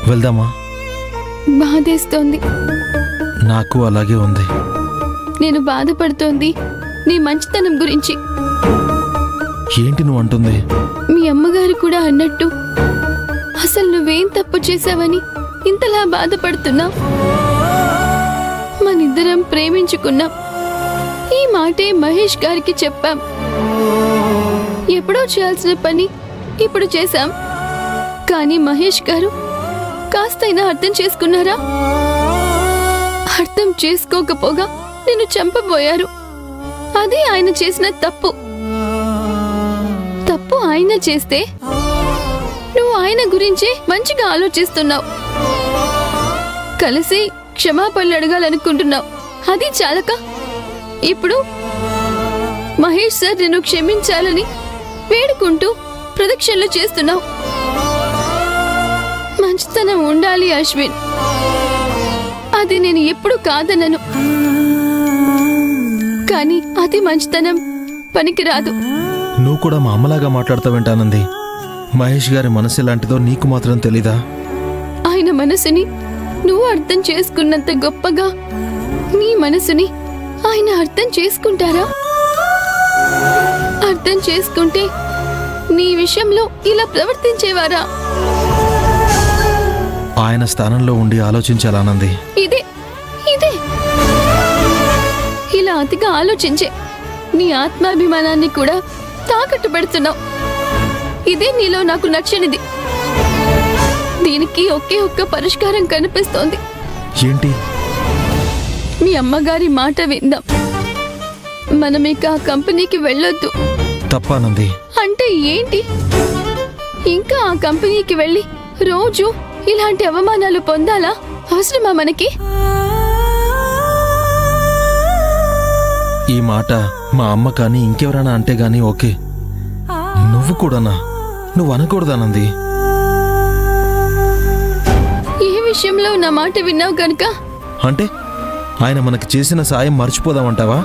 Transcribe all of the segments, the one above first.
వెళ్దామా? బాధేస్తోంది. నాకు అలాగే ఉంది. నేను బాధపడుతోంది నీ మంచితనం గురించి. ఏంటి నువ్వు అంటుంది? మీ అమ్మగారు కూడా అన్నట్టు అసలు నువ్వేం తప్పు చేశావని ఇంతలా బాధపడుతున్నావు. మనిద్దరం ప్రేమించుకున్నాం. ఈ మాటే మహేష్ గారికి చెప్పాం. ఎప్పుడో చేయాల్సిన పని ఇప్పుడు చేశాం. కానీ మహేష్ గారు కాస్తైనా అర్థం చేసుకున్నారా? అర్థం చేసుకోకపోగా నిన్ను చంపబోయారు. అది ఆయన చేసిన తప్పు. తప్పు ఆయన చేస్తే నువ్వు ఆయన గురించే మంచిగా ఆలోచిస్తున్నావు. కలిసి క్షమాపణలు అడగాలనుకుంటున్నావు. అది చాలక ఇప్పుడు మహేష్ సార్ నిన్ను క్షమించాలని వేడుకుంటూ ప్రదక్షిణలు చేస్తున్నావు. మంచితనం ఉండాలి అశ్విన్. అది నేను ఎప్పుడు కాదనను. కానీ అది మంచితనం పనికిరాదు. నువ్వు కూడా మా అమ్మలాగా మాట్లాడతావేంటానంది? మహేష్ గారి మనసు ఎలాంటిదో నీకు మాత్రం తెలీదా? ఆయన మనసుని నువ్వు అర్థం చేసుకున్నంత గొప్పగా నీ మనసుని ఆయన అర్థం చేసుకుంటారా? అర్థం చేసుకుంటే నీ విషయంలో ఇలా ప్రవర్తించేవారా? ఆయన స్థానంలో ఉండి ఆలోచించాలనంది. ఇదే ఇదే ఇలా అతిగా ఆలోచించే నీ ఆత్మాభిమానాన్ని కూడా తాకట్టు పెడుతున్నావు. ఇదే నీలో నాకు నచ్చనిది. దీనికి ఒకే ఒక్క పరిష్కారం కనిపిస్తోంది. ఏంటి? మీ అమ్మగారి మాట విందాం. మనం ఇక ఆ కంపెనీకి వెళ్ళొద్దు. తప్పానంది. అంటే ఏంటి? ఇంకా ఆ కంపెనీకి వెళ్ళి రోజు ఇలాంటి అవమానాలు పొందాలా? అవసరమా మనకి? ఈ మాట మా అమ్మ కానీ ఇంకెవరైనా అంటే గానీ ఓకే. నువ్వు కూడానా? నువ్వు అనకూడదానంది. ఏ విషయంలో నా మాట విన్నావు గనుక? అంటే ఆయన మనకి చేసిన సాయం మర్చిపోదామంటావా?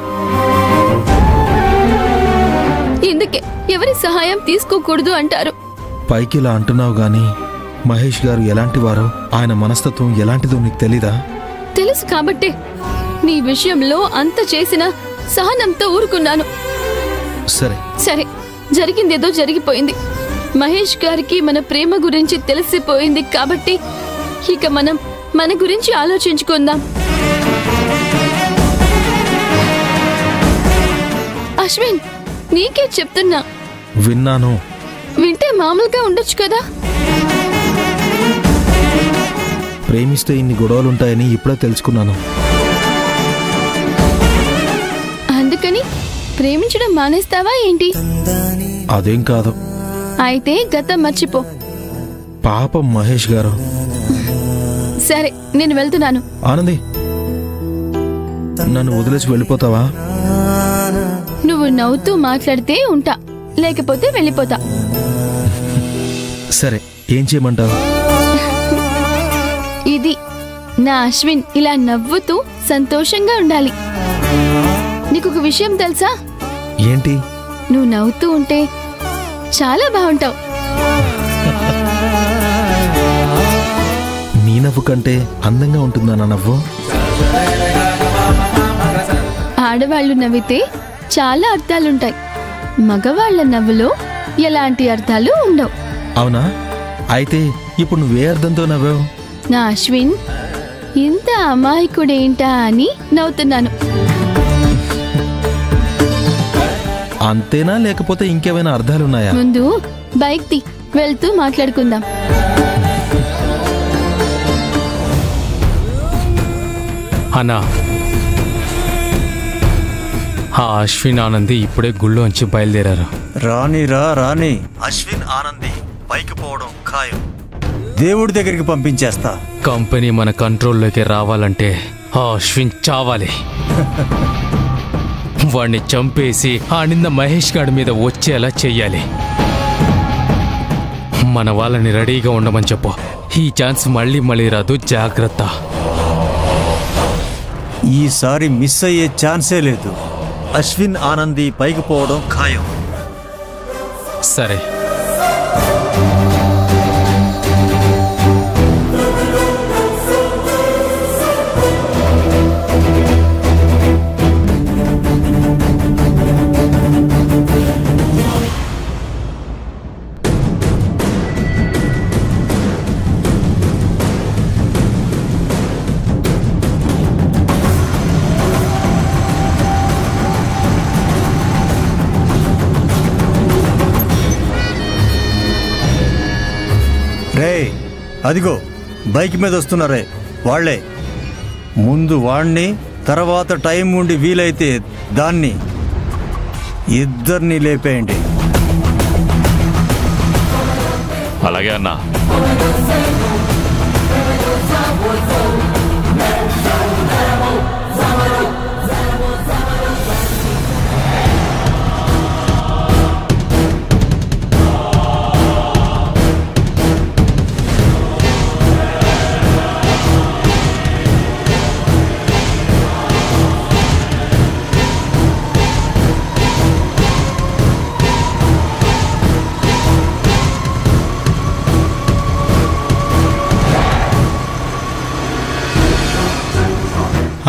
ఇందుకే ఎవరి సహాయం తీసుకోకూడదు అంటారు. పైకి ఇలా అంటున్నావు గాని మహేష్ గారు ఎలాంటివారో, ఆయన మనస్తత్వం ఎలాంటిదో నీకు తెలీదా? తెలుసు కాబట్టే నీ విషయంలో అంత చేసిన సహనంతో ఊరుకున్నాను. సరే సరే, జరిగిందేదో జరిగిపోయింది. మహేష్ గారికి మన ప్రేమ గురించి తెలిసిపోయింది కాబట్టి ఇక మనం మన గురించి ఆలోచించుకుందాం. అశ్విన్, నీకే చెప్తున్నా. విన్నాను. వింటే మామూలుగా ఉండొచ్చు కదా. ప్రేమిస్తే ఇన్ని గొడవలుంటాయని ఇప్పుడే తెలుసుకున్నాను. అందుకని ప్రేమించడం మానేస్తావా ఏంటి? అదేం కాదు. అయితే గతం మర్చిపో. పాపం మహేష్ గారు. సరే, నేను వెళ్తున్నాను. ఆనంది, నన్ను వదిలేసి వెళ్ళిపోతావా? నువ్వు నవ్వుతూ మాట్లాడితే ఉంటా, లేకపోతే వెళ్ళిపోతా. సరే, ఏం చేయమంటావు? ఇది నా అశ్విన్ ఇలా నవ్వుతూ సంతోషంగా ఉండాలి. నీకొక విషయం తెలుసా? ఏంటి? నువ్వు నవ్వుతూ ఉంటే చాలా బాగుంటావు. నీ నవ్వు కంటే అందంగా ఉంటుందా నా నవ్వు? ఆడవాళ్లు నవ్వితే చాలా అర్థాలుంటాయి. మగవాళ్ల నవ్వులో ఎలాంటి అర్థాలు ఉండవు. అవునా? అయితే ఇప్పుడు నువ్వే అర్థంతో నవ్వావు? నా అశ్విన్ ఇంత అమాయకుడేంటా అని నవ్వుతున్నాను. అంతేనా, లేకపోతే ఇంకేమైనా అర్థాలున్నాయా? ముందు బైక్ తీ, వెళ్తూ మాట్లాడుకుందాం. అన్నా, ఆ అశ్విన్ ఆనంది ఇప్పుడే గుళ్ళోంచి బయలుదేరారు. రానిరా రాని. అశ్విన్ ఆనంది పైకి పోవడం ఖాయం. దేవుడి దగ్గరికి పంపించేస్తా. కంపెనీ మన కంట్రోల్లోకి రావాలంటే ఆ అశ్విన్ చావాలి. వాణ్ణి చంపేసి ఆ నింద మహేష్ గాడి మీద వచ్చేలా చెయ్యాలి. మన వాళ్ళని రెడీగా ఉండమని చెప్పు. ఈ ఛాన్స్ మళ్ళీ మళ్ళీ రాదు, జాగ్రత్త. ఈసారి మిస్ అయ్యే ఛాన్సే లేదు. అశ్విన్ ఆనంది పైకి పోవడం ఖాయం. సరే. రే అదిగో బైక్ మీద వస్తున్నారే వాళ్లే. ముందు వాణ్ణి, తర్వాత టైం ఉండి వీలైతే దాన్ని ఇద్దరిని లేపేయండి. అలాగే అన్నా.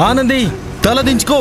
ఆనంది తల దించుకో.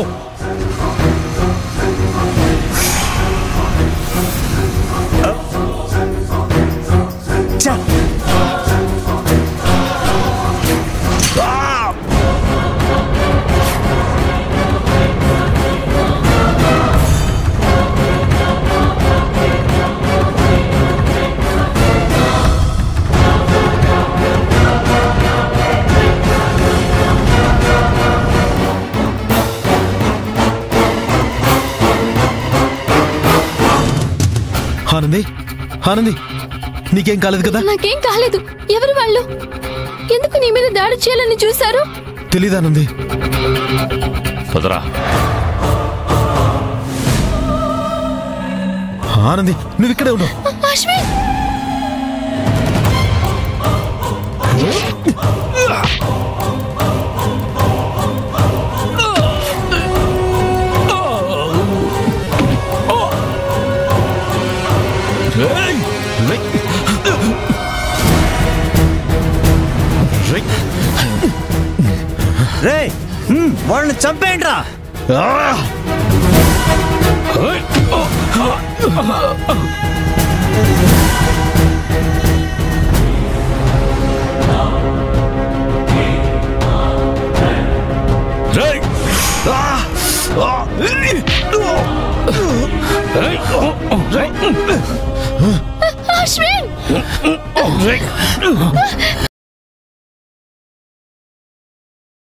ఆనంది, ఆనంది నీకేం కాలేదు కదా? నాకేం కాలేదు. ఎవరు వాళ్ళు? ఎందుకు నీ మీద దాడి చేయాలని చూశారు? తెలీదు ఆనంది. పదరా. ఆనంది నువ్వు ఇక్కడే ఉండు. అశ్విన్ రే వాళ్ళని చంపేయండి రా. అశ్విన్